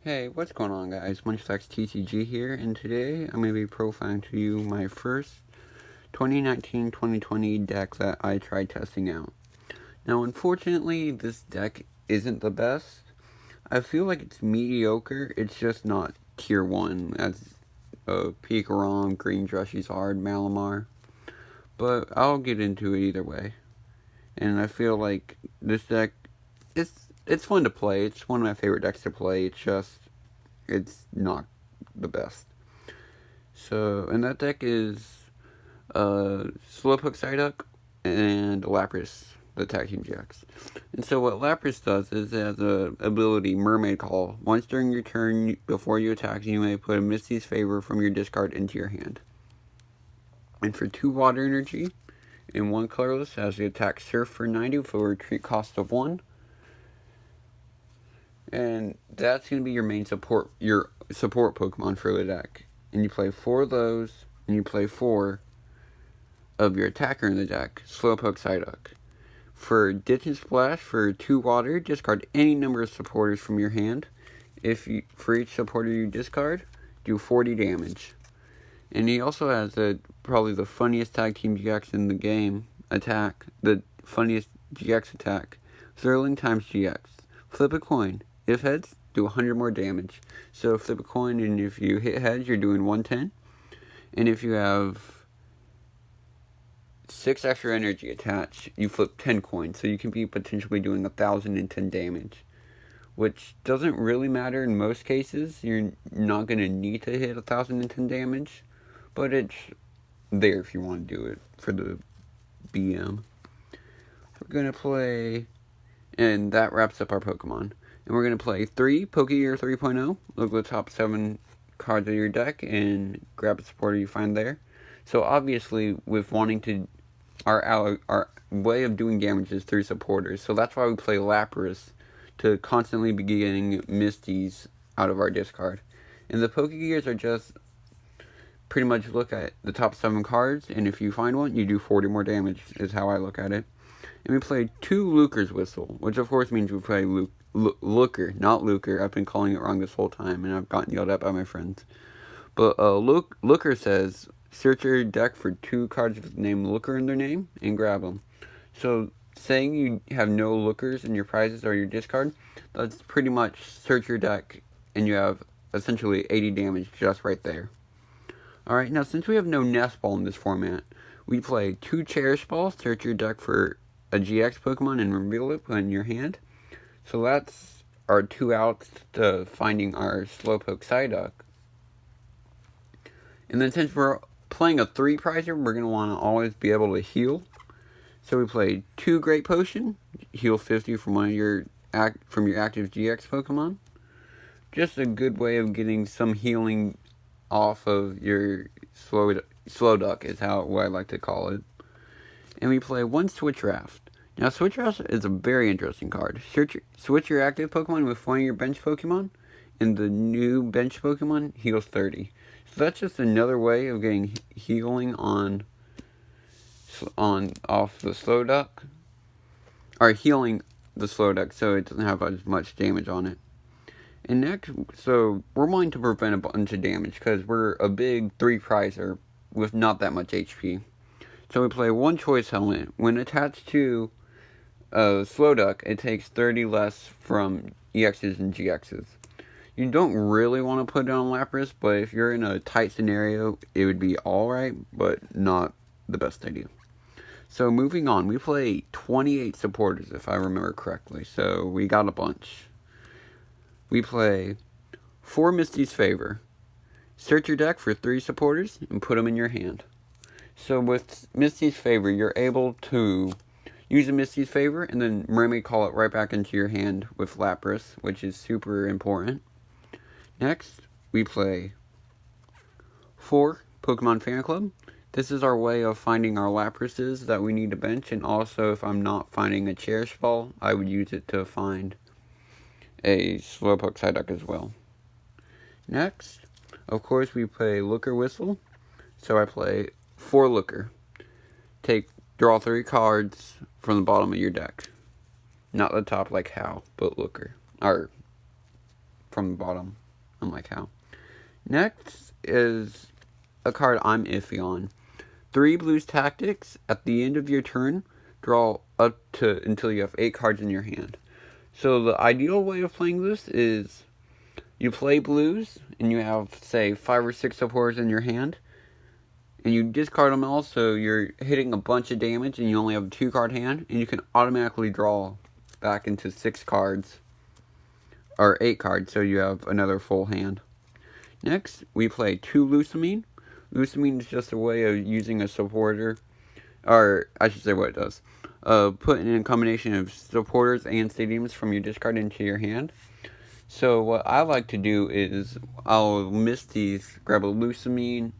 Hey, what's going on, guys? Munchflex TCG here, and today I'm going to be profiling to you my first 2019-2020 deck that I tried testing out. Now, unfortunately, this deck isn't the best. I feel like it's mediocre. It's just not tier 1 as Pikarom, Green Charizard, Malamar. But I'll get into it either way. And I feel like this deck, it's fun to play. It's one of my favorite decks to play. It's not the best. So, and that deck is Slowpoke Psyduck and Lapras, the Tag Team GX. And so what Lapras does is it has the ability Mermaid Call. Once during your turn, before you attack, you may put a Misty's Favor from your discard into your hand. And for 2 water energy and 1 colorless, has the attack Surf for 90 for a retreat cost of 1. And that's going to be your main support Pokemon for the deck. And you play 4 of those, and you play 4 of your attacker in the deck, Slowpoke Psyduck. For Ditch and Splash, for 2 water, discard any number of supporters from your hand. For each supporter you discard, do 40 damage. And he also has probably the funniest Tag Team GX in the game attack, the funniest GX attack, Thrilling times GX. Flip a coin. If heads, do 100 more damage. So flip a coin, and if you hit heads, you're doing 110. And if you have 6 extra energy attached, you flip 10 coins. So you can be potentially doing 1,010 damage. Which doesn't really matter in most cases. You're not going to need to hit 1,010 damage. But it's there if you want to do it for the BM. We're going to play, and that wraps up our Pokemon. And we're going to play 3 Pokegear 3.0. Look at the top 7 cards of your deck and grab a supporter you find there. So obviously, with wanting to, our way of doing damage is through supporters. So that's why we play Lapras, to constantly be getting Misties out of our discard. And the Pokegears are just pretty much look at the top 7 cards, and if you find one, you do 40 more damage, is how I look at it. And we play 2 Looker's Whistle, which of course means we play Looker, not Luker. I've been calling it wrong this whole time, and I've gotten yelled at by my friends. But Looker says, search your deck for 2 cards with the name Looker in their name, and grab them. So, saying you have no Lookers in your prizes or your discard, that's pretty much search your deck, and you have essentially 80 damage just right there. Alright, now since we have no Nest Ball in this format, we play 2 Cherish Balls, search your deck for a GX Pokemon and reveal it in your hand. So that's our 2 outs to finding our Slowpoke Psyduck. And then since we're playing a 3 prizer, we're going to want to always be able to heal. So we play 2 Great Potion, heal 50 from your active GX Pokemon. Just a good way of getting some healing off of your Slowduck is what I like to call it. And we play 1 Switch Raft. Now, Switch Raft is a very interesting card. Switch your active Pokemon with one of your bench Pokemon, and the new bench Pokemon heals 30. So that's just another way of getting healing off the Slowduck, or healing the Slowduck so it doesn't have as much damage on it. And next, so we're wanting to prevent a bunch of damage because we're a big 3 prizer with not that much HP. So we play 1 Choice Helmet. When attached to Slowduck, it takes 30 less from EXs and GXs. You don't really want to put it on Lapras, but if you're in a tight scenario, it would be alright, but not the best idea. So moving on, we play 28 supporters if I remember correctly, so we got a bunch. We play 4 Misty's Favor. Search your deck for 3 supporters and put them in your hand. So with Misty's Favor, you're able to use a Misty's Favor and then Mermaid Call it right back into your hand with Lapras, which is super important. Next, we play 4 Pokemon Fan Club. This is our way of finding our Laprases that we need to bench, and also if I'm not finding a Cherish Ball, I would use it to find a Slowpoke Psyduck as well. Next, of course, we play Looker Whistle. So I play 4 Looker. Draw 3 cards from the bottom of your deck. Not the top like Hal, but Looker. Or from the bottom, unlike how. Next is a card I'm iffy on. 3 Blues Tactics. At the end of your turn, draw up to until you have 8 cards in your hand. So the ideal way of playing this is you play blues, and you have, say, 5 or 6 supporters in your hand, and you discard them all, so you're hitting a bunch of damage, and you only have a 2-card hand, and you can automatically draw back into 6 cards, or 8 cards, so you have another full hand. Next, we play 2 Lucamine. Lucamine is just a way of using a supporter, or I should say what it does. Putting in a combination of supporters and stadiums from your discard into your hand. So what I like to do is I'll miss these, grab a Lucamine,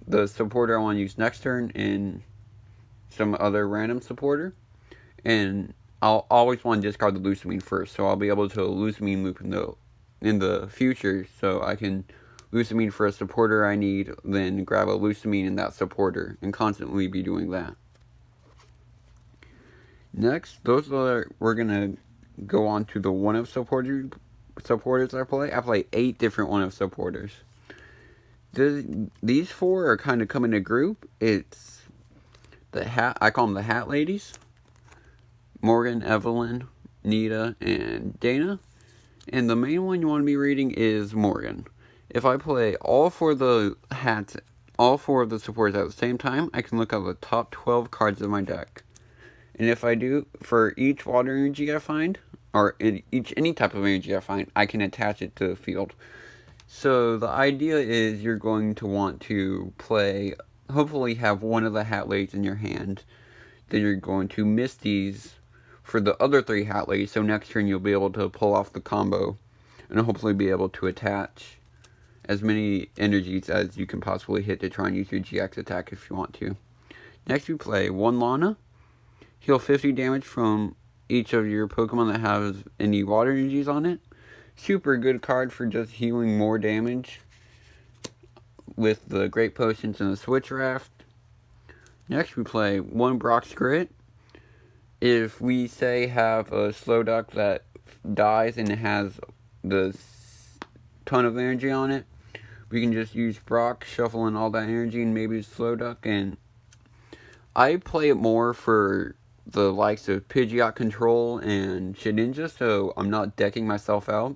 the supporter I want to use next turn, and some other random supporter. And I'll always want to discard the Lucamine first, so I'll be able to Lucamine loop in the future, so I can Lucamine for a supporter I need, then grab a Lucamine in that supporter, and constantly be doing that. Next, we're going to go on to the one-of supporters I play. I play 8 different one-of supporters. These 4 are kind of come in a group. It's I call them the Hat Ladies. Morgan, Evelyn, Nita, and Dana. And the main one you want to be reading is Morgan. If I play all 4 of the hats, all 4 of the supporters at the same time, I can look at the top 12 cards of my deck. And if I do, for each water energy I find, or any type of energy I find, I can attach it to the field. So the idea is you're going to want to play, hopefully have one of the Hat Ladies in your hand. Then you're going to miss these for the other 3 Hat Ladies, so next turn you'll be able to pull off the combo and hopefully be able to attach as many energies as you can possibly hit to try and use your GX attack if you want to. Next we play 1 Lana. Heal 50 damage from each of your Pokemon that has any water energies on it. Super good card for just healing more damage with the Great Potions and the Switch Raft. Next we play 1 Brock's Grit. If we say have a Slowpoke that dies and it has the ton of energy on it, we can just use Brock, shuffle in all that energy and maybe Slowpoke. And I play it more for the likes of Pidgeot Control and Shedinja, so I'm not decking myself out.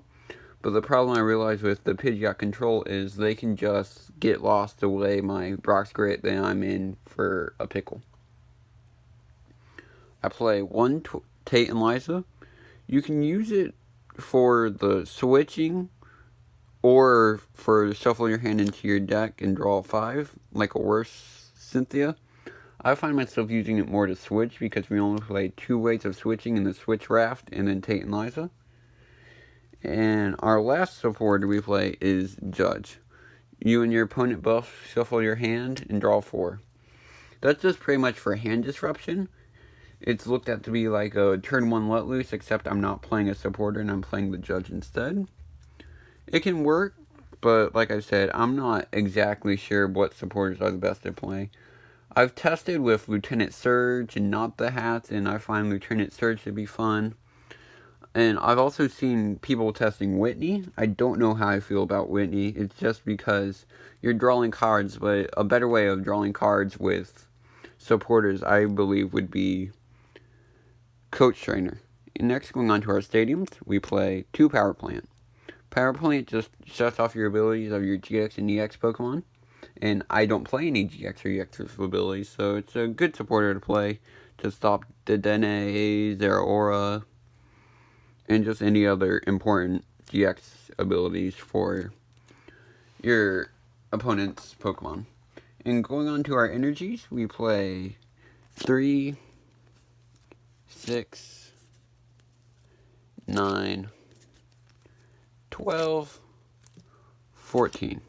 But the problem I realize with the Pidgeot Control is they can just get lost away my Brock's Grit, then I'm in for a pickle. I play 1 Tate and Liza. You can use it for the switching or for shuffling your hand into your deck and draw 5, like a worse Cynthia. I find myself using it more to switch because we only play 2 ways of switching in the Switch Raft and then Tate and Liza. And our last supporter we play is Judge. You and your opponent both shuffle your hand and draw 4. That's just pretty much for hand disruption. It's looked at to be like a turn 1 let loose, except I'm not playing a supporter and I'm playing the Judge instead. It can work, but like I said, I'm not exactly sure what supporters are the best to play. I've tested with Lieutenant Surge and not the hats, and I find Lieutenant Surge to be fun. And I've also seen people testing Whitney. I don't know how I feel about Whitney. It's just because you're drawing cards, but a better way of drawing cards with supporters, I believe, would be Coach Trainer. And next, going on to our stadiums, we play 2 Power Plant. Power Plant just shuts off your abilities of your GX and EX Pokemon. And I don't play any GX or EX abilities, so it's a good supporter to play to stop Dedenne, Zeraora, and just any other important GX abilities for your opponent's Pokemon. And going on to our energies, we play 3, 6, 9, 12, 14.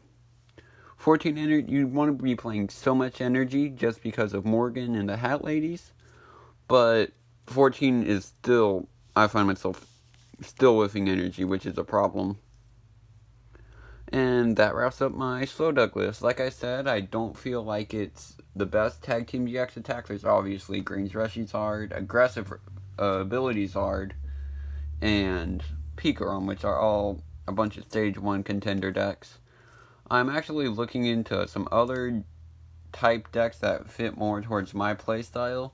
14 energy, you want to be playing so much energy just because of Morgan and the Hat Ladies, but 14 is still, I find myself still whiffing energy, which is a problem. And that wraps up my Slowpoke list. Like I said, I don't feel like it's the best Tag Team GX attack. There's obviously Green's Rushing's hard, Aggressive Abilities hard, and Pikarom, which are all a bunch of stage 1 contender decks. I'm actually looking into some other type decks that fit more towards my playstyle.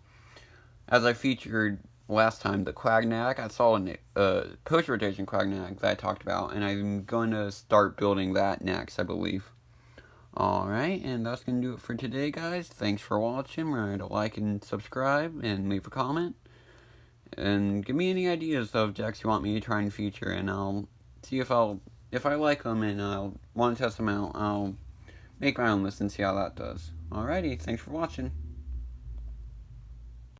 As I featured last time, the Quagnak, I saw a post-rotation Quagnak that I talked about, and I'm going to start building that next, I believe. Alright, and that's going to do it for today, guys. Thanks for watching. Remember to like and subscribe, and leave a comment. And give me any ideas of decks you want me to try and feature, and I'll see if I like them and I'll want to test them out. I'll make my own list and see how that does. Alrighty, thanks for watching.